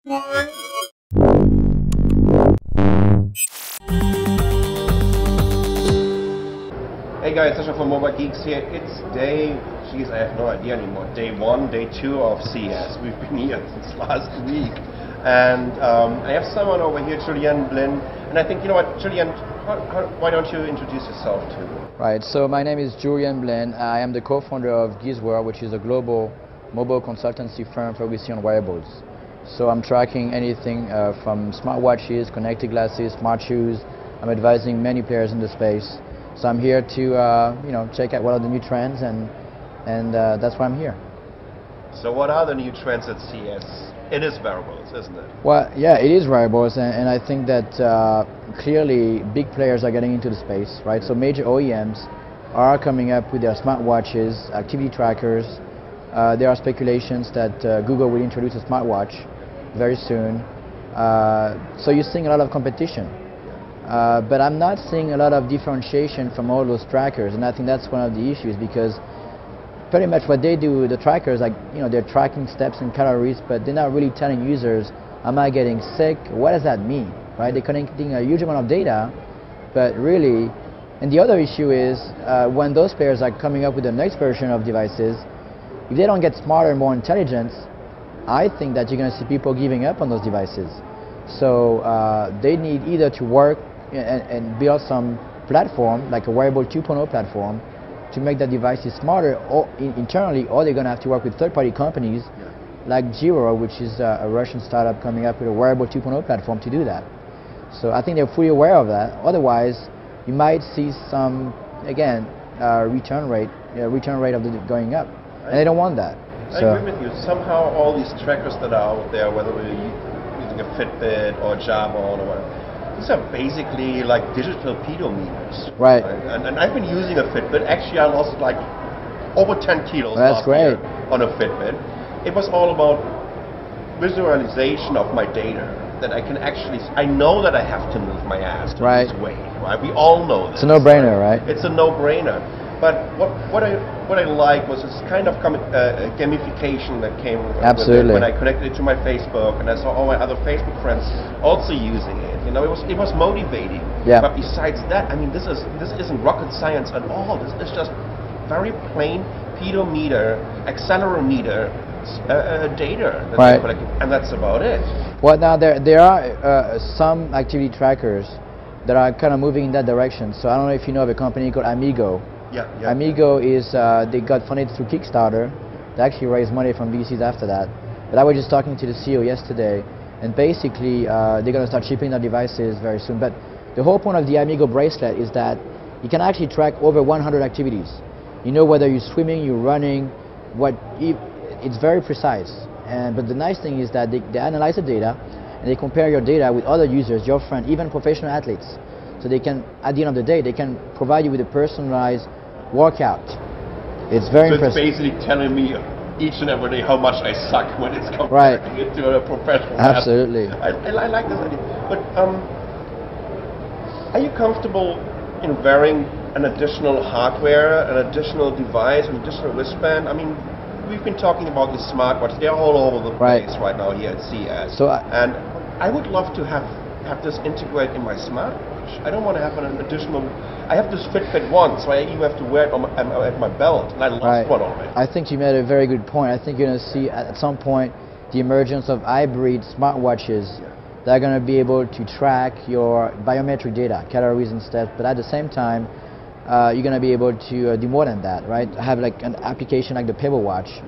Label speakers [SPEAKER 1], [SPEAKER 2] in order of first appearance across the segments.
[SPEAKER 1] Hey guys, Sascha from Mobile Geeks here. It's I have no idea anymore. Day 1, day 2 of CES. We've been here since last week. And I have someone over here, Julien Blin. And I think, you know what, Julien, why don't you introduce yourself too?
[SPEAKER 2] Right, so my name is Julien Blin. I am the co-founder of Wearables, which is a global mobile consultancy firm focusing on wearables. So I'm tracking anything from smartwatches, connected glasses, smart shoes. I'm advising many players in the space. So I'm here to check out what are the new trends, and that's why I'm here.
[SPEAKER 1] So what are the new trends at CES? It is wearables, isn't it?
[SPEAKER 2] Well, yeah, it is wearables, and I think that clearly big players are getting into the space, right? So major OEMs are coming up with their smartwatches, activity trackers. There are speculations that Google will introduce a smartwatch very soon. So you're seeing a lot of competition. But I'm not seeing a lot of differentiation from all those trackers, and I think that's one of the issues, because pretty much what they do, the trackers, like, they're tracking steps and calories, but they're not really telling users, am I getting sick? What does that mean, right? They're collecting a huge amount of data, but really, and the other issue is when those players are coming up with the next version of devices, if they don't get smarter and more intelligent, I think that you're going to see people giving up on those devices. So they need either to work and build some platform, like a wearable 2.0 platform, to make the devices smarter or internally, or they're going to have to work with third-party companies like Giro, which is a Russian startup coming up with a wearable 2.0 platform to do that. So I think they're fully aware of that. Otherwise, you might see some, again, return rate of the going up, and they don't want that.
[SPEAKER 1] I agree with you. Somehow all these trackers that are out there, whether we're using a Fitbit or Jabon or whatever, these are basically like digital pedometers.
[SPEAKER 2] Right.
[SPEAKER 1] And I've been using a Fitbit. Actually, I lost like over 10 kilos last year on a Fitbit. It was all about visualization of my data, that I can actually, I know that I have to move my ass to lose weight, right? We all know this.
[SPEAKER 2] It's a no-brainer, right?
[SPEAKER 1] It's a no-brainer. But what I like was this kind of gamification that came
[SPEAKER 2] Absolutely.
[SPEAKER 1] When I connected it to my Facebook, and I saw all my other Facebook friends also using it. It was motivating.
[SPEAKER 2] Yeah.
[SPEAKER 1] But besides that, I mean, this isn't rocket science at all. This is just very plain pedometer, accelerometer data that they're collecting, and that's about it.
[SPEAKER 2] Well, now there are some activity trackers that are kind of moving in that direction. So I don't know if you know of a company called Amigo. Amigo is, they got funded through Kickstarter. They actually raised money from VCs after that. But I was just talking to the CEO yesterday, and basically they're going to start shipping their devices very soon. But the whole point of the Amigo bracelet is that you can actually track over 100 activities. You know whether you're swimming, you're running, it's very precise. But the nice thing is that they analyze the data, and they compare your data with other users, your friends, even professional athletes. So they can, at the end of the day, they can provide you with a personalized workout. It's very impressive.
[SPEAKER 1] It's basically telling me each and every day how much I suck when it's comparing it to a professional
[SPEAKER 2] Absolutely.
[SPEAKER 1] athlete. I like this idea. But are you comfortable in wearing an additional hardware, an additional device, an additional wristband? I mean, we've been talking about these smartwatches. They're all over the place right now here at CES. And I would love to have this integrate in my smartwatch. I don't want to have an additional. I have this Fitbit one, so I even have to wear it at my belt, and I lost one already.
[SPEAKER 2] I think you made a very good point. I think you're going to see at some point the emergence of hybrid smartwatches that are going to be able to track your biometric data, calories and steps, but at the same time, you're going to be able to do more than that, right? Have like an application like the Pebble Watch,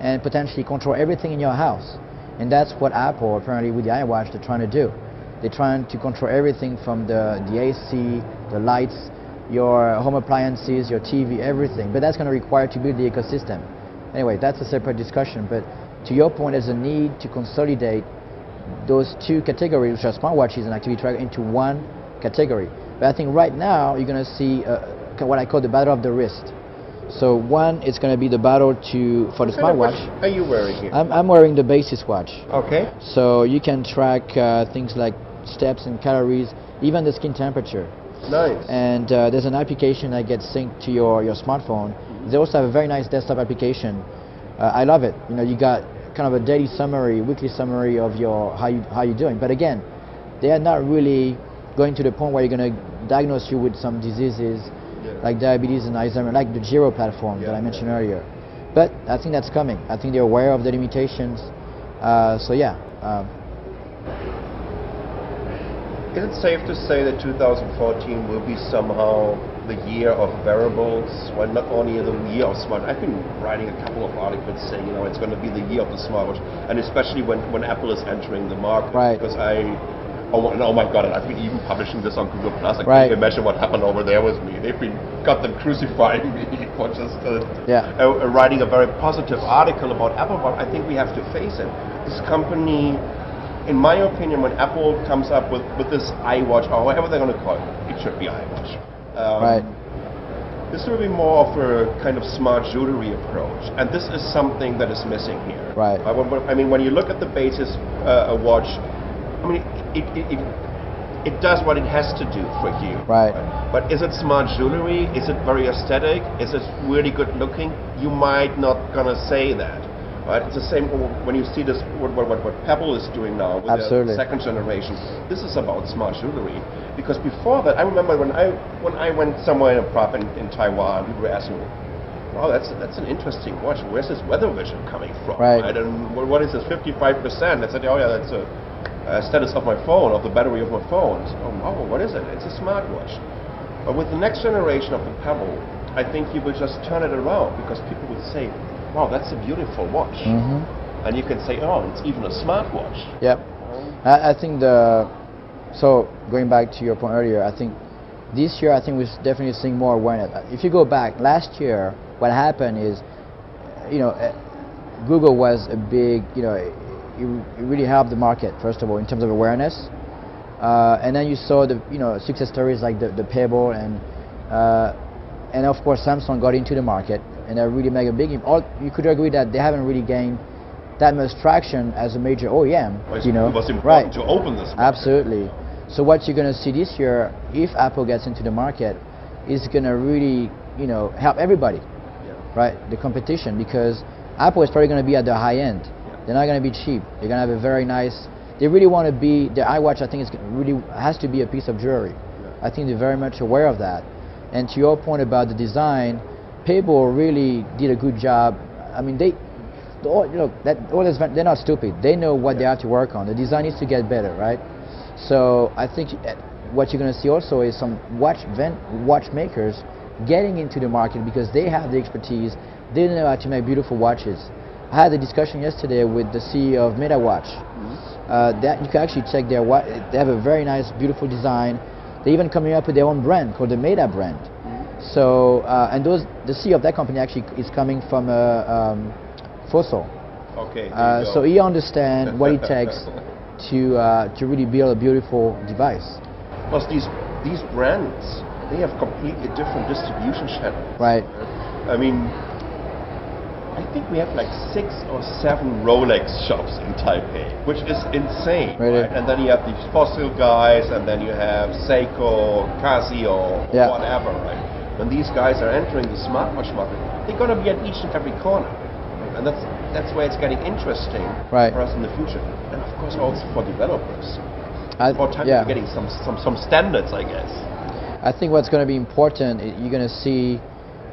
[SPEAKER 2] and potentially control everything in your house. And that's what Apple, apparently with the iWatch, they're trying to do. They're trying to control everything from the AC, the lights, your home appliances, your TV, everything. But that's going to require to build the ecosystem. Anyway, that's a separate discussion. But to your point, there's a need to consolidate those two categories, which are smartwatches and activity tracker, into one category. But I think right now you're going to see what I call the battle of the wrist. So one, it's going to be the battle for the smartwatch.
[SPEAKER 1] What are you wearing here?
[SPEAKER 2] I'm wearing the Basis watch.
[SPEAKER 1] Okay.
[SPEAKER 2] So you can track things like steps and calories, even the skin temperature.
[SPEAKER 1] Nice.
[SPEAKER 2] And there's an application that gets synced to your smartphone. They also have a very nice desktop application. I love it. You got kind of a daily summary, weekly summary of your how you're doing. But again, they are not really going to the point where you're going to diagnose you with some diseases like diabetes and Alzheimer's, like the Giro platform that I mentioned earlier. But I think that's coming. I think they're aware of the limitations. So yeah.
[SPEAKER 1] Is it safe to say that 2014 will be somehow the year of wearables? Well, not only the year of smart. I've been writing a couple of articles saying, it's going to be the year of the smartwatch, and especially when Apple is entering the market.
[SPEAKER 2] Right.
[SPEAKER 1] Because oh my God, and I've been even publishing this on Google Plus. I can't imagine what happened over there with me. Got them crucifying me for just writing a very positive article about Apple. But I think we have to face it. This company, in my opinion, when Apple comes up with this iWatch, or whatever they're going to call it, it should be iWatch. This will be more of a kind of smart jewelry approach, and this is something that is missing here.
[SPEAKER 2] Right.
[SPEAKER 1] I mean, when you look at the basis watch, I mean, it does what it has to do for you.
[SPEAKER 2] Right.
[SPEAKER 1] But is it smart jewelry? Is it very aesthetic? Is it really good looking? You might not gonna say that. Right? It's the same when you see this what Pebble is doing now with the second generation. This is about smart jewelry, because before that, I remember when I went somewhere in a prop in Taiwan, people were asking, wow, that's an interesting watch. Where's this weather vision coming from?
[SPEAKER 2] Right.
[SPEAKER 1] And what is this 55%? I said, oh yeah, that's a status of my phone, of the battery of my phone. So, oh, what is it? It's a smartwatch. But with the next generation of the Pebble, I think you will just turn it around, because people will say, wow, that's a beautiful watch. And you can say, oh, it's even a smartwatch.
[SPEAKER 2] Yep. I think so going back to your point earlier, I think this year, I think we're definitely seeing more awareness. If you go back, last year, what happened is, Google was a big, it really helped the market, first of all, in terms of awareness. And then you saw the, success stories like the Pebble, and of course Samsung got into the market, and they really make a big impact. You could agree that they haven't really gained that much traction as a major OEM.
[SPEAKER 1] It was important to open this market.
[SPEAKER 2] Absolutely. So what you're going to see this year, if Apple gets into the market, is going to really, help everybody, right? The competition, because Apple is probably going to be at the high end. They're not going to be cheap. They're going to have a very nice. They really want to be. The iWatch, I think, has to be a piece of jewelry. I think they're very much aware of that. And to your point about the design, Pebble really did a good job. I mean, they're not stupid. They know what they have to work on. The design needs to get better, right? So I think what you're going to see also is some watchmakers getting into the market, because they have the expertise. They know how to make beautiful watches. I had a discussion yesterday with the CEO of MetaWatch. That you can actually check their watch. They have a very nice, beautiful design. They're even coming up with their own brand called the Meta brand. So, and the CEO of that company actually is coming from Fossil.
[SPEAKER 1] Okay.
[SPEAKER 2] So he understands what it takes to really build a beautiful device.
[SPEAKER 1] Plus, these brands, they have completely different distribution channels.
[SPEAKER 2] Right.
[SPEAKER 1] I mean, I think we have like 6 or 7 Rolex shops in Taipei, which is insane.
[SPEAKER 2] Really?
[SPEAKER 1] Right? And then you have these Fossil guys, and then you have Seiko, Casio, whatever. Right? When these guys are entering the smartwatch market, they're going to be at each and every corner. Right? And that's where it's getting interesting for us in the future. And of course also for developers. More time for getting some standards, I guess.
[SPEAKER 2] I think what's going to be important, you're going to see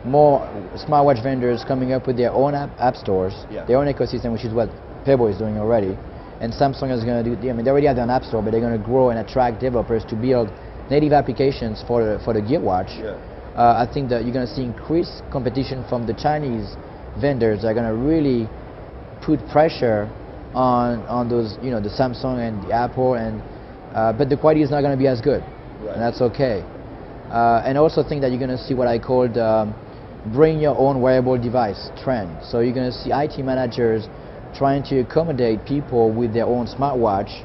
[SPEAKER 2] more smartwatch vendors coming up with their own app stores, their own ecosystem, which is what Pebble is doing already. And Samsung is going to do, I mean, they already have their own app store, but they're going to grow and attract developers to build native applications for the Gear Watch. I think that you're going to see increased competition from the Chinese vendors that are going to really put pressure on those, the Samsung and the Apple, and but the quality is not going to be as good, and that's okay. And also think that you're going to see what I called bring your own wearable device trend. So you're going to see IT managers trying to accommodate people with their own smartwatch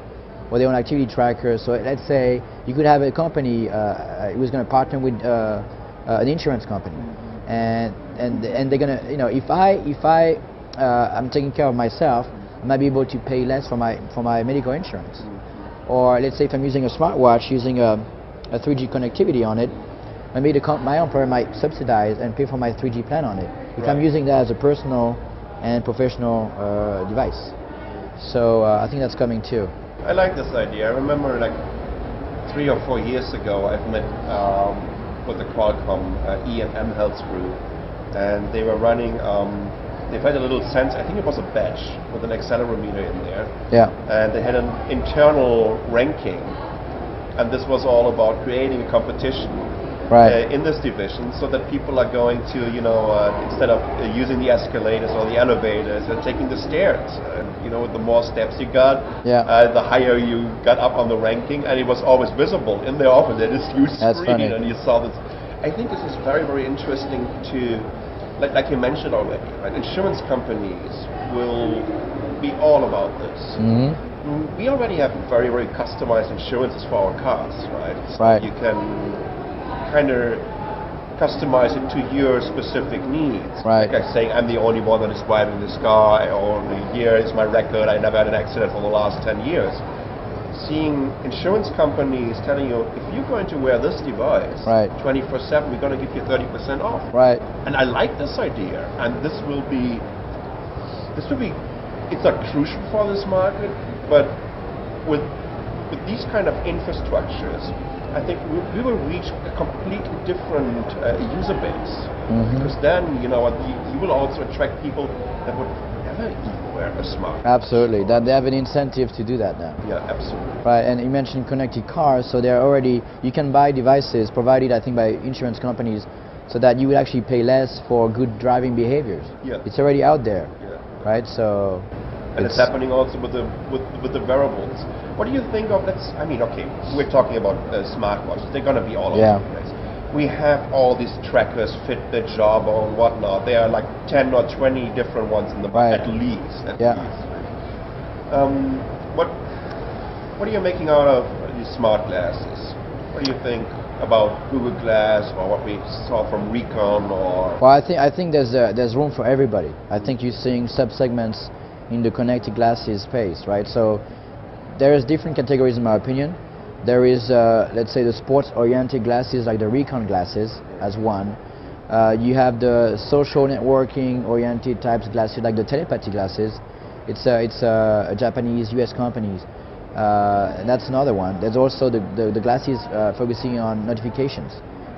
[SPEAKER 2] or their own activity tracker. So let's say you could have a company who's going to partner with an insurance company, and they're going to, if I'm taking care of myself, I might be able to pay less for my medical insurance. Or let's say if I'm using a smartwatch using a 3G connectivity on it, maybe my employer might subsidize and pay for my 3G plan on it. If I'm using that as a personal and professional device. So I think that's coming too.
[SPEAKER 1] I like this idea. I remember like 3 or 4 years ago, I've met with the Qualcomm E&M Health group, and they were running. They've had a little sense. I think it was a badge with an accelerometer in there.
[SPEAKER 2] Yeah.
[SPEAKER 1] And they had an internal ranking, and this was all about creating a competition.
[SPEAKER 2] Right.
[SPEAKER 1] In this division, so that people are going to, instead of using the escalators or the elevators, they're taking the stairs. The more steps you got, the higher you got up on the ranking, and it was always visible in their office. They just used screen, and you saw this. I think this is very, very interesting to, like you mentioned already, right? Insurance companies will be all about this.
[SPEAKER 2] Mm-hmm.
[SPEAKER 1] We already have very, very customized insurances for our cars, right? So
[SPEAKER 2] right.
[SPEAKER 1] You can kind of customize it to your specific needs.
[SPEAKER 2] Right.
[SPEAKER 1] Like I say, I'm the only one that is driving this car, or here is my record, I never had an accident for the last 10 years. Seeing insurance companies telling you, if you're going to wear this device 24/7, we're going to give you 30% off.
[SPEAKER 2] Right.
[SPEAKER 1] And I like this idea, and this will be, it's not crucial for this market, but with these kind of infrastructures, I think we will reach a completely different user base.
[SPEAKER 2] Mm-hmm.
[SPEAKER 1] Because then, you will also attract people that would never even wear a smartwatch.
[SPEAKER 2] Absolutely. That they have an incentive to do that now.
[SPEAKER 1] Yeah, absolutely.
[SPEAKER 2] Right, and you mentioned connected cars, so they're already, you can buy devices provided, I think, by insurance companies, so that you would actually pay less for good driving behaviors.
[SPEAKER 1] Yeah.
[SPEAKER 2] It's already out there.
[SPEAKER 1] Yeah.
[SPEAKER 2] Right, so.
[SPEAKER 1] And it's happening also with the wearables. What do you think of, we're talking about smartwatches. They're going to be all over the place. We have all these trackers, Fitbit, Jawbone, whatnot. There are like 10 or 20 different ones in the market, at least. What are you making out of these smart glasses? What do you think about Google Glass, or what we saw from Recon, or?
[SPEAKER 2] Well, I think there's room for everybody. I think you're seeing subsegments in the connected glasses space, right? So there's different categories in my opinion. There is, let's say, the sports-oriented glasses like the Recon glasses as one. You have the social networking-oriented types of glasses like the telepathy glasses. It's a Japanese, US companies. And that's another one. There's also the glasses focusing on notifications,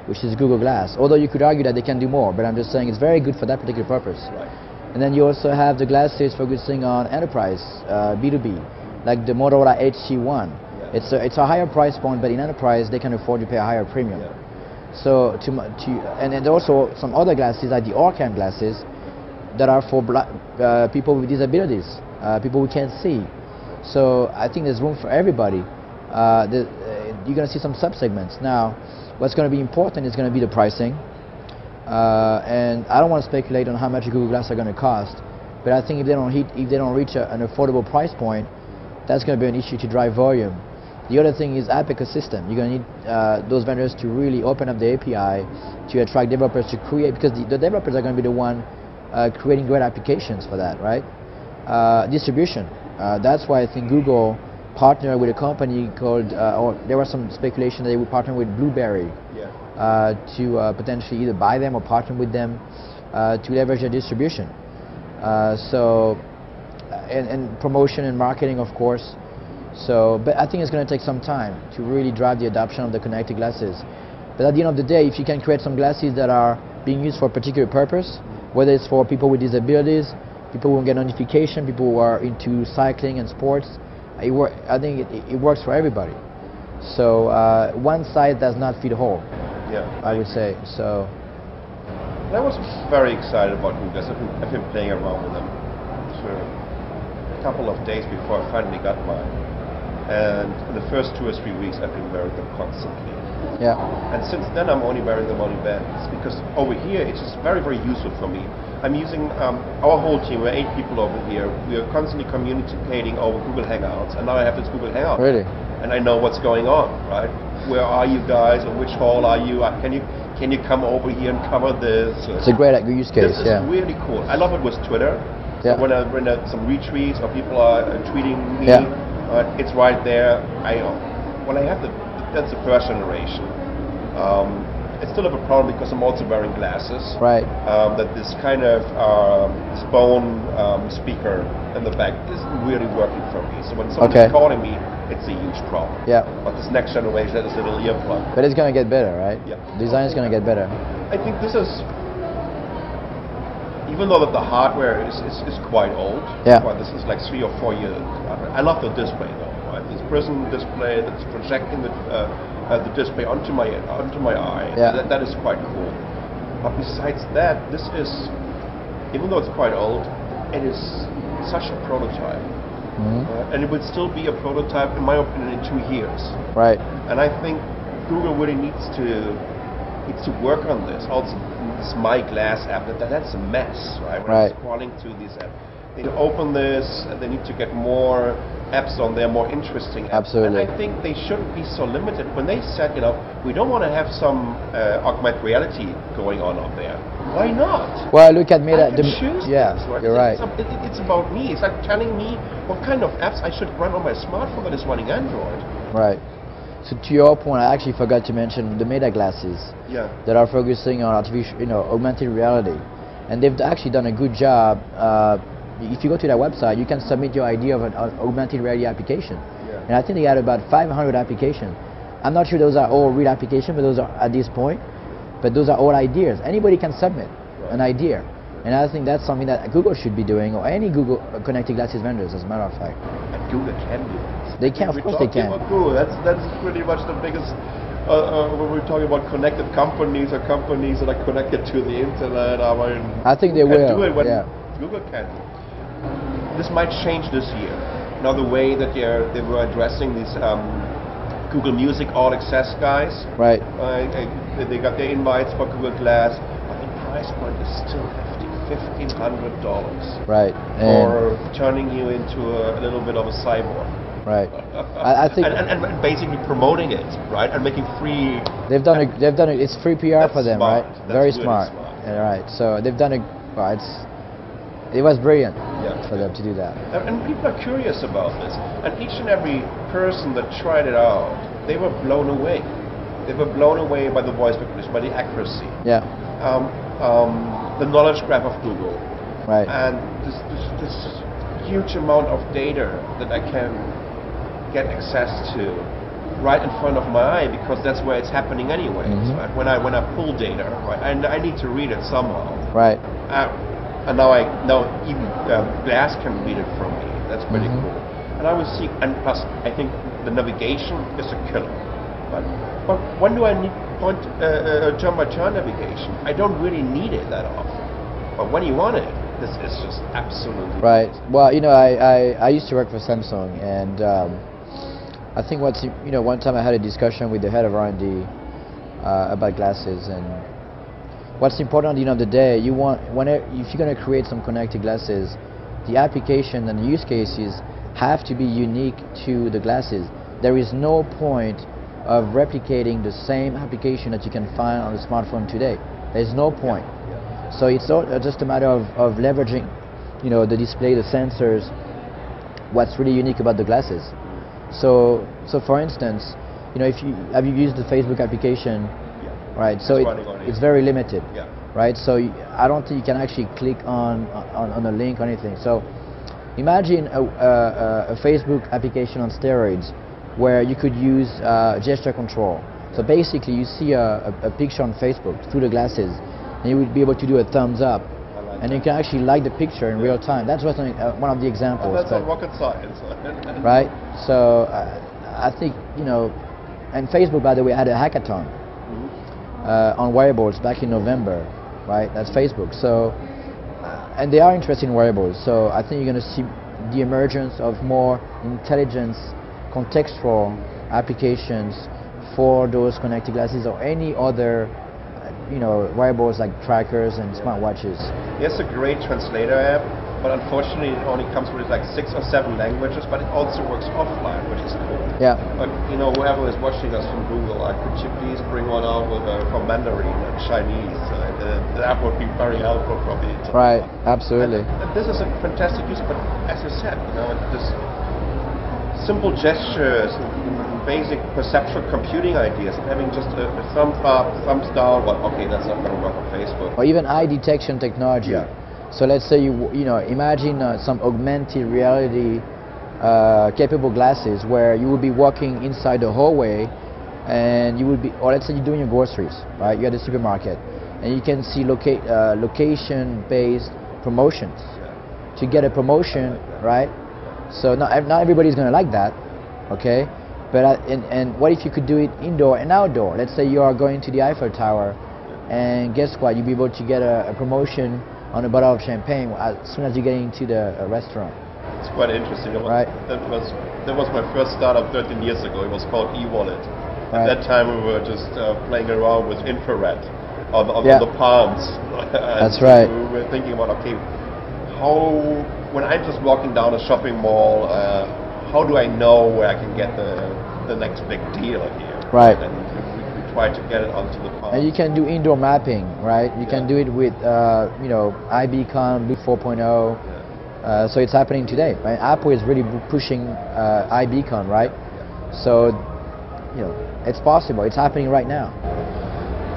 [SPEAKER 2] which is Google Glass. Although you could argue that they can do more, but I'm just saying it's very good for that particular purpose.
[SPEAKER 1] Right.
[SPEAKER 2] And then you also have the glasses focusing on enterprise, B2B, like the Motorola HC1. Yeah. It's a higher price point, but in enterprise they can afford to pay a higher premium. Yeah. So and then also some other glasses like the Orcam glasses that are for people with disabilities, people who can't see. So I think there's room for everybody. You're going to see some subsegments. Now, what's going to be important is going to be the pricing. And I don't want to speculate on how much Google Glass are going to cost, but I think if they don't reach an affordable price point, that's going to be an issue to drive volume. The other thing is app ecosystem. You're going to need those vendors to really open up the API to attract developers to create, because the developers are going to be the one creating great applications for that, right? Distribution. That's why I think Google partnered with a company called, or there was some speculation that they would partner with Blueberry. To potentially either buy them or partner with them to leverage their distribution. And promotion and marketing, of course. But I think it's going to take some time to really drive the adoption of the connected glasses. But at the end of the day, if you can create some glasses that are being used for a particular purpose, whether it's for people with disabilities, people who get notification, people who are into cycling and sports, I think it works for everybody. So one size does not fit all.
[SPEAKER 1] Yeah,
[SPEAKER 2] I would say so.
[SPEAKER 1] I was very excited about Google. I've been playing around with them for a couple of days before I finally got mine. And in the first 2 or 3 weeks, I've been wearing them constantly.
[SPEAKER 2] Yeah.
[SPEAKER 1] And since then, I'm only wearing them on events, because over here it's just very, very useful for me. I'm using our whole team. We're 8 people over here. We are constantly communicating over Google Hangouts, and now I have this Google Hangout.
[SPEAKER 2] Really?
[SPEAKER 1] And I know what's going on, right? Where are you guys, or which hall are you? Can you come over here and cover this?
[SPEAKER 2] It's a great use case.
[SPEAKER 1] This is really cool. I love it with Twitter.
[SPEAKER 2] Yeah.
[SPEAKER 1] So when some retweets or people are tweeting me, it's right there. That's the first generation. I still have a problem because I'm also wearing glasses.
[SPEAKER 2] Right.
[SPEAKER 1] That this kind of this bone speaker in the back isn't really working for me. So when someone's calling me, it's a huge problem.
[SPEAKER 2] Yeah.
[SPEAKER 1] But this next generation, that is a little earplug.
[SPEAKER 2] But it's going to get better, right?
[SPEAKER 1] Yeah.
[SPEAKER 2] Design is going to get better.
[SPEAKER 1] I think this is, even though that the hardware is quite old.
[SPEAKER 2] Yeah.
[SPEAKER 1] Well, this is like 3 or 4 years. I love the display though. Right? This prism display that's projecting the display onto my eye.
[SPEAKER 2] Yeah.
[SPEAKER 1] That is quite cool. But besides that, this is, even though it's quite old, it is such a prototype. And it would still be a prototype, in my opinion, in 2 years.
[SPEAKER 2] Right.
[SPEAKER 1] And I think Google really needs to work on this. Also, this My Glass app, that's a mess, right? When I'm scrolling through these apps, they need to open this, and they need to get more apps on there, more interesting apps.
[SPEAKER 2] Absolutely.
[SPEAKER 1] And I think they shouldn't be so limited. When they said, we don't want to have some augmented reality going on up there. Why not?
[SPEAKER 2] Well, look at Meta.
[SPEAKER 1] I can choose
[SPEAKER 2] yeah,
[SPEAKER 1] things, right?
[SPEAKER 2] You're right.
[SPEAKER 1] It's about me. It's like telling me what kind of apps I should run on my smartphone that is running Android.
[SPEAKER 2] Right. So to your point, I actually forgot to mention the Meta glasses that are focusing on artificial, augmented reality, and they've actually done a good job. If you go to their website, you can submit your idea of an augmented reality application, and I think they had about 500 applications. I'm not sure those are all real applications, but those are at this point. But those are all ideas. Anybody can submit an idea, and I think that's something that Google should be doing, or any Google connected glasses vendors, as a matter of fact.
[SPEAKER 1] And Google can do this.
[SPEAKER 2] They can, of course they can.
[SPEAKER 1] Google. That's pretty much the biggest. When we're talking about connected companies or companies that are connected to the internet,
[SPEAKER 2] I think they will.
[SPEAKER 1] Do it when Google can. This might change this year. Now the way that they were addressing these Google Music All Access guys.
[SPEAKER 2] Right.
[SPEAKER 1] They got their invites for Google Glass, but the price point is still $1,500.
[SPEAKER 2] Right.
[SPEAKER 1] For turning you into a little bit of a cyborg.
[SPEAKER 2] Right. I think
[SPEAKER 1] and basically promoting it, right, and making free.
[SPEAKER 2] They've done it. It's free PR for them,
[SPEAKER 1] smart.
[SPEAKER 2] right?
[SPEAKER 1] That's
[SPEAKER 2] Very
[SPEAKER 1] really
[SPEAKER 2] smart. Yeah, right. So they've done it. Well, it was brilliant for them to do that.
[SPEAKER 1] And people are curious about this. And each and every person that tried it out, they were blown away. They were blown away by the voice recognition, by the accuracy.
[SPEAKER 2] Yeah.
[SPEAKER 1] The knowledge graph of Google.
[SPEAKER 2] Right.
[SPEAKER 1] And this huge amount of data that I can get access to right in front of my eye, because that's where it's happening anyway. Right? When I pull data, right, and I need to read it somehow.
[SPEAKER 2] Right.
[SPEAKER 1] And now even Glass can read it from me. That's pretty cool. And I will see. And plus, I think the navigation is a killer. But when do I need turn-by-turn navigation? I don't really need it that often. But when you want it, this is just absolutely
[SPEAKER 2] right. Well, I used to work for Samsung, and I think one time I had a discussion with the head of R&D about glasses, and what's important at the end of the day, if you're going to create some connected glasses, the application and the use cases have to be unique to the glasses. There is no point of replicating the same application that you can find on a smartphone today. There's no point. So it's just a matter of leveraging, the display, the sensors, what's really unique about the glasses. So for instance, have you used the Facebook application? Right, so it's very limited, right? So I don't think you can actually click on a link or anything. So imagine a Facebook application on steroids where you could use gesture control. So basically you see a picture on Facebook through the glasses, and you would be able to do a thumbs up, and you can actually like the picture in real time. That's one of the examples.
[SPEAKER 1] That's not rocket science.
[SPEAKER 2] Right, so I think, and Facebook, by the way, had a hackathon on wearables back in November, right? That's Facebook. So, and they are interested in wearables. So I think you're going to see the emergence of more intelligence, contextual applications for those connected glasses or any other, wearables like trackers and smartwatches.
[SPEAKER 1] It's a great translator app, but unfortunately it only comes with like 6 or 7 languages, but it also works offline, which is cool.
[SPEAKER 2] Yeah.
[SPEAKER 1] But whoever is watching us from Google, could you please bring one out from Mandarin and Chinese? That would be very helpful for me.
[SPEAKER 2] Right, absolutely.
[SPEAKER 1] And this is a fantastic use, but as you said, this simple gestures, and basic perceptual computing ideas, and having just a thumbs up, thumbs down, well, okay, that's not going to work on Facebook.
[SPEAKER 2] Or even eye detection technology.
[SPEAKER 1] Yeah.
[SPEAKER 2] So let's say imagine some augmented reality capable glasses where you would be walking inside the hallway, and you would be, or let's say you're doing your groceries, right? You're at the supermarket, and you can see location-based promotions. Yeah. To get a promotion, right? So not everybody's going to like that, okay? But and what if you could do it indoor and outdoor? Let's say you are going to the Eiffel Tower, and guess what? You'll be able to get a promotion on a bottle of champagne as soon as you get into the restaurant.
[SPEAKER 1] It's quite interesting.
[SPEAKER 2] Right.
[SPEAKER 1] That was my first startup 13 years ago. It was called eWallet.
[SPEAKER 2] Right.
[SPEAKER 1] At that time we were just playing around with infrared on the palms.
[SPEAKER 2] That's right.
[SPEAKER 1] We were thinking about, okay, when I'm just walking down a shopping mall, how do I know where I can get the next big deal here?
[SPEAKER 2] Right.
[SPEAKER 1] And we try to get it onto the palm.
[SPEAKER 2] And you can do indoor mapping, right? You can do it with iBeacon, Blue 4.0. Yeah. So it's happening today, right? Apple is really pushing iBeacon, right? Yeah. So it's possible. It's happening right now.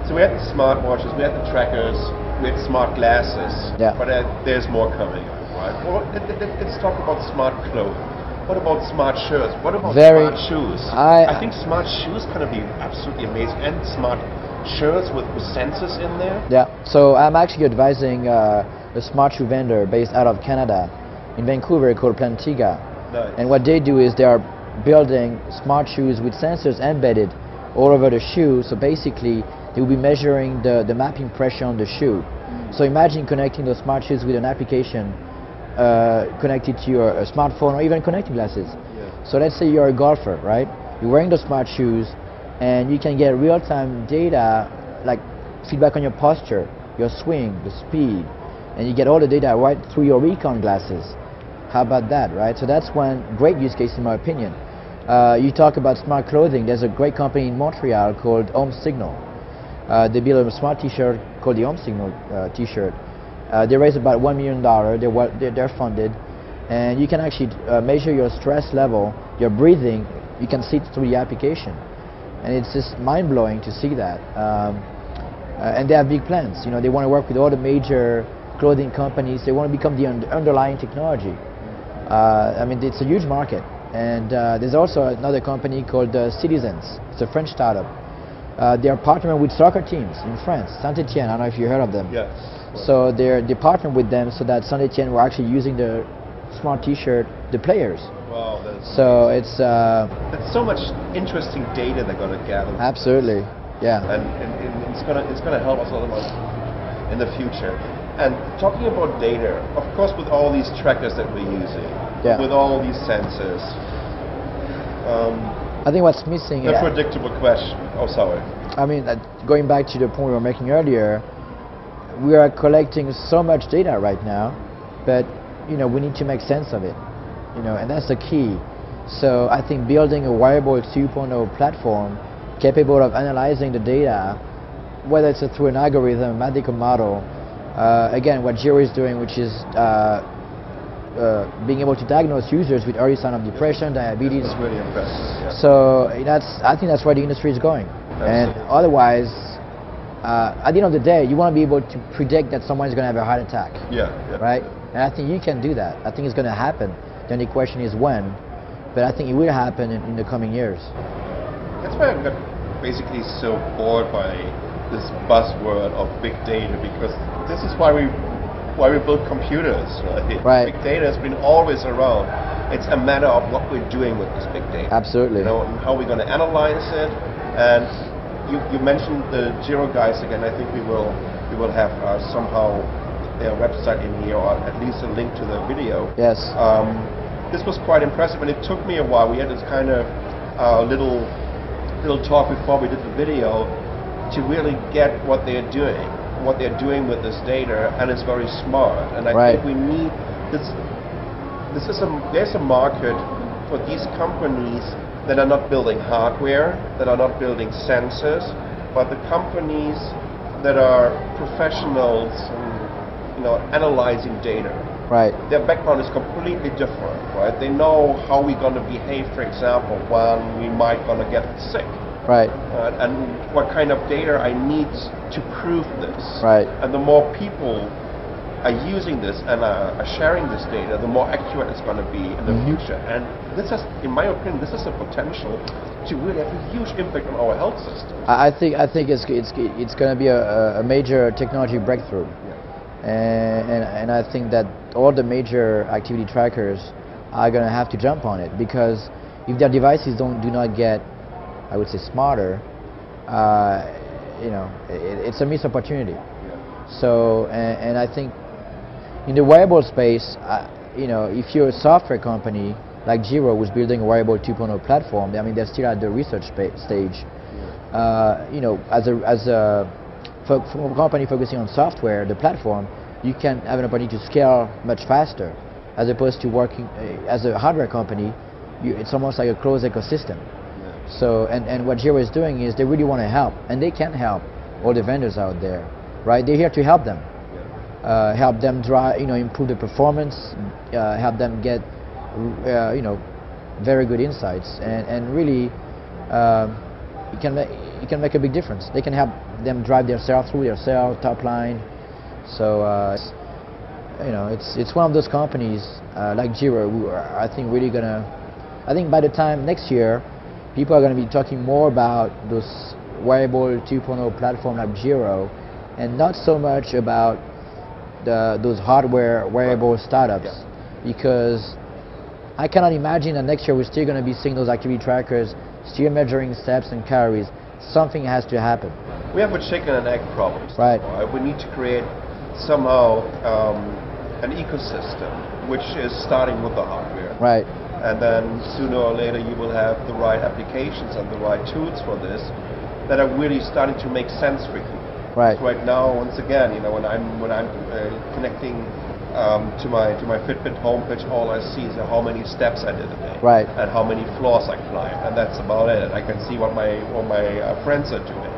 [SPEAKER 1] So we had the smartwatches, we had the trackers, we had smart glasses.
[SPEAKER 2] Yeah.
[SPEAKER 1] But there's more coming up, right? Well, let's talk about smart clothing. What about smart shirts? What about smart shoes? I think smart shoes going to be absolutely amazing, and smart shirts with sensors in there.
[SPEAKER 2] Yeah. So I'm actually advising a smart shoe vendor based out of Canada, in Vancouver, called Plantiga.
[SPEAKER 1] Nice.
[SPEAKER 2] And what they do is they are building smart shoes with sensors embedded all over the shoe. So basically, they will be measuring the mapping pressure on the shoe. So imagine connecting those smart shoes with an application connected to your smartphone or even connecting glasses. Yeah. So let's say you're a golfer, right? You're wearing those smart shoes, and you can get real-time data, like feedback on your posture, your swing, the speed, and you get all the data right through your recon glasses. How about that, right? So that's one great use case in my opinion. You talk about smart clothing. There's a great company in Montreal called Home Signal. They built a smart T-shirt called the Home Signal T-shirt. They raised about $1 million. They're funded, and you can actually measure your stress level, your breathing. You can see it through the application, and it's just mind-blowing to see that. And they have big plans. They want to work with all the major clothing companies. They want to become the underlying technology. I mean, it's a huge market. And there's also another company called Citizens. It's a French startup. They are partnering with soccer teams in France, Saint-Etienne. I don't know if you heard of them.
[SPEAKER 1] Yes.
[SPEAKER 2] So they partner with them so that Saint-Etienne were actually using the smart T-shirt, the players.
[SPEAKER 1] Wow, that's
[SPEAKER 2] so
[SPEAKER 1] amazing.
[SPEAKER 2] It's
[SPEAKER 1] that's so much interesting data they're going to gather.
[SPEAKER 2] Absolutely, yeah.
[SPEAKER 1] And it's gonna help us a lot in the future. And talking about data, of course, with all these trackers that we're using, with all these sensors.
[SPEAKER 2] I think what's missing.
[SPEAKER 1] A predictable question. Oh, sorry.
[SPEAKER 2] I mean, going back to the point we were making earlier, we are collecting so much data right now, but we need to make sense of it, and that's the key. So I think building a Wearable 2.0 platform capable of analyzing the data, whether it's through an algorithm, a mathematical model, again, what Giro is doing, which is being able to diagnose users with early sign of depression, diabetes.
[SPEAKER 1] That's really impressive. Yeah.
[SPEAKER 2] So I think that's where the industry is going. Absolutely. And otherwise, at the end of the day, you want to be able to predict that someone's going to have a heart attack.
[SPEAKER 1] Yeah.
[SPEAKER 2] Right? And I think you can do that. I think it's going to happen. The only question is when. But I think it will happen in the coming years.
[SPEAKER 1] That's why I got basically so bored by this buzzword of big data, because this is why we build computers.
[SPEAKER 2] Right.
[SPEAKER 1] Big data has been always around. It's a matter of what we're doing with this big data.
[SPEAKER 2] Absolutely.
[SPEAKER 1] And how we're going to analyze it. And you mentioned the Giro guys again. I think we will have somehow their website in here, or at least a link to the video.
[SPEAKER 2] Yes.
[SPEAKER 1] This was quite impressive, and it took me a while. We had this kind of little talk before we did the video to really get what they're doing with this data, and it's very smart. And I think we need this. There's a market for these companies that are not building hardware, that are not building sensors, but the companies that are professionals, analyzing data.
[SPEAKER 2] Right.
[SPEAKER 1] Their background is completely different, right? They know how we're going to behave, for example, when we might going to get sick.
[SPEAKER 2] Right.
[SPEAKER 1] And what kind of data I need to prove this.
[SPEAKER 2] Right.
[SPEAKER 1] And the more people are using this and are sharing this data, the more accurate it's going to be in the future. And this is, in my opinion, this is a potential to really have a huge impact on our health system.
[SPEAKER 2] I think it's going to be a major technology breakthrough. And I think that all the major activity trackers are going to have to jump on it, because if their devices do not get, I would say, smarter, you know, it's a missed opportunity.
[SPEAKER 1] Yeah.
[SPEAKER 2] So, and I think in the wearable space, you know, if you're a software company like Giro, who's building a wearable 2.0 platform, I mean, they're still at the research stage. Yeah. You know, for a company focusing on software, the platform, you can have an opportunity to scale much faster, as opposed to working as a hardware company. It's almost like a closed ecosystem. Yeah. So, and what Giro is doing is they really want to help, and they can help all the vendors out there, right? They're here to help them, help them drive, you know, improve the performance, help them get, you know, very good insights, and really, it can make a big difference. They can help them drive their sales through their sales top line. So you know, it's one of those companies like Giro who are, I think, really gonna. I think by the time next year, people are going to be talking more about those wearable 2.0 platform like Giro, and not so much about those hardware wearable startups, because I cannot imagine that next year we're still going to be seeing those activity trackers still measuring steps and calories. Something has to happen.
[SPEAKER 1] We have a chicken and egg problem.
[SPEAKER 2] Right.
[SPEAKER 1] We need to create somehow an ecosystem which is starting with the hardware.
[SPEAKER 2] Right.
[SPEAKER 1] And then sooner or later you will have the right applications and the right tools for this that are really starting to make sense for you.
[SPEAKER 2] Right.
[SPEAKER 1] Right now, once again, you know, when I'm connecting to my Fitbit homepage, all I see is how many steps I did a day,
[SPEAKER 2] right,
[SPEAKER 1] and how many floors I climbed, and that's about it. I can see what my friends are doing,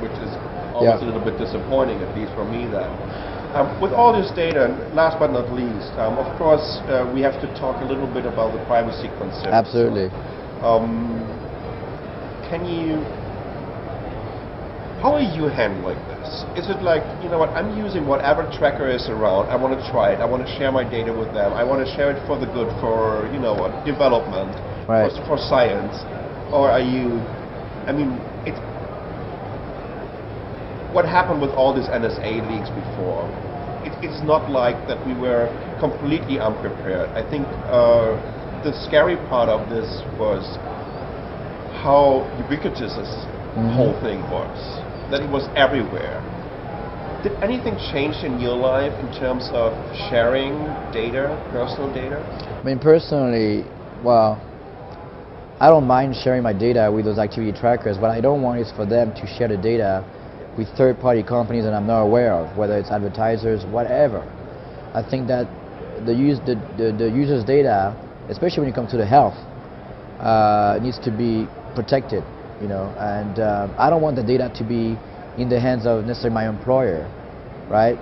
[SPEAKER 1] which is always a little bit disappointing, at least for me. Then, with all this data, last but not least, of course, we have to talk a little bit about the privacy concerns.
[SPEAKER 2] Absolutely.
[SPEAKER 1] How are you handling this? Is it like, you know what, I'm using whatever tracker is around, I want to try it, I want to share my data with them, I want to share it for the good, for, you know what, development,
[SPEAKER 2] right,
[SPEAKER 1] for science, or are you, I mean, what happened with all these NSA leaks before? It's not like that we were completely unprepared. I think the scary part of this was how ubiquitous this whole thing was. That it was everywhere. Did anything change in your life in terms of sharing data, personal data?
[SPEAKER 2] I mean, personally, well, I don't mind sharing my data with those activity trackers. What I don't want is for them to share the data with third-party companies that I'm not aware of, whether it's advertisers, whatever. I think that the user's data, especially when it comes to the health, needs to be protected. You know, and I don't want the data to be in the hands of necessarily my employer, right?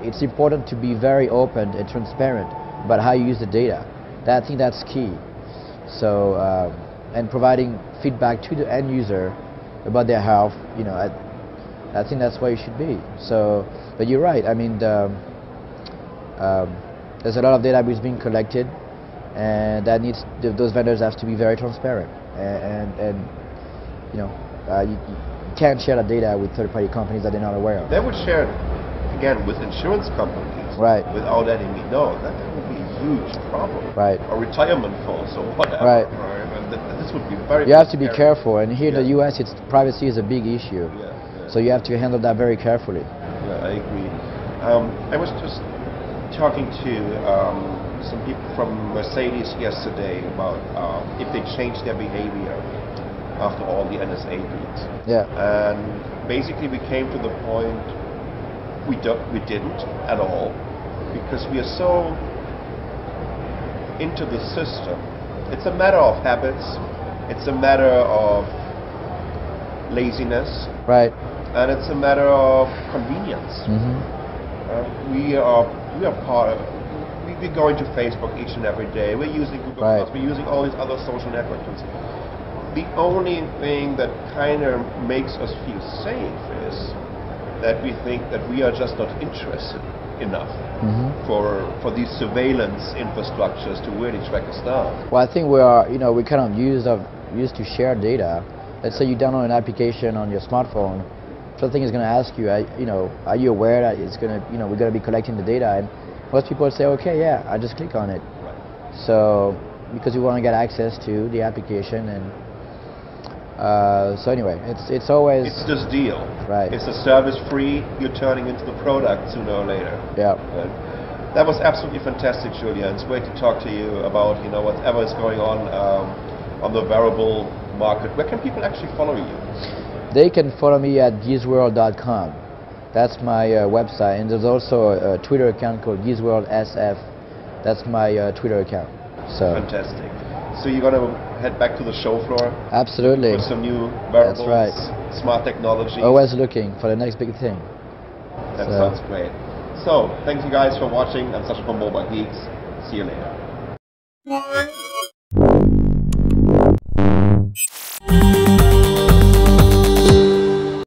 [SPEAKER 2] It's important to be very open and transparent about how you use the data. I think that's key. So, and providing feedback to the end user about their health, you know, I think that's where you should be. So, but you're right. I mean, there's a lot of data which is being collected, and that needs those vendors have to be very transparent. And you know, you can't share the data with third-party companies that they're not aware of.
[SPEAKER 1] They would share it, again, with insurance companies,
[SPEAKER 2] right,
[SPEAKER 1] without letting me know. That would be a huge problem.
[SPEAKER 2] Right.
[SPEAKER 1] Or retirement funds or whatever.
[SPEAKER 2] Right.
[SPEAKER 1] And this would be very.
[SPEAKER 2] You have to be careful, and here in the U.S., privacy is a big issue. So you have to handle that very carefully.
[SPEAKER 1] Yeah, I agree. I was just talking to some people from Mercedes yesterday about if they changed their behavior after all the NSA leaks.
[SPEAKER 2] Yeah.
[SPEAKER 1] And basically we came to the point we didn't at all, because we are so into the system. It's a matter of habits. It's a matter of laziness.
[SPEAKER 2] Right.
[SPEAKER 1] And it's a matter of convenience.
[SPEAKER 2] Mm-hmm.
[SPEAKER 1] We are we are part of it. We're going to Facebook each and every day. We're using Google Plus. We're using all these other social network tools. The only thing that kind of makes us feel safe is that we think that we are just not interested enough for these surveillance infrastructures to really track us down.
[SPEAKER 2] Well, I think we are, we kind of used to share data. Let's say you download an application on your smartphone. Something is going to ask you, are you aware that it's going to, we're going to be collecting the data? And most people say, okay, yeah, I just click on it. Right. So, because you want to get access to the application, and so anyway, it's always...
[SPEAKER 1] It's this deal.
[SPEAKER 2] Right.
[SPEAKER 1] It's a service free, you're turning into the product sooner or later.
[SPEAKER 2] Yeah.
[SPEAKER 1] Right. That was absolutely fantastic, Julien. It's great to talk to you about, whatever is going on the wearable market. Where can people actually follow you?
[SPEAKER 2] They can follow me at geezworld.com. That's my website, and there's also a Twitter account called geezworldsf. That's my Twitter account. So.
[SPEAKER 1] Fantastic. So you're going to head back to the show floor?
[SPEAKER 2] Absolutely.
[SPEAKER 1] With some new wearables,
[SPEAKER 2] that's right.
[SPEAKER 1] Smart technology.
[SPEAKER 2] Always looking for the next big thing.
[SPEAKER 1] That sounds great. So, thank you guys for watching. I'm Sascha from Mobile Geeks. See you later.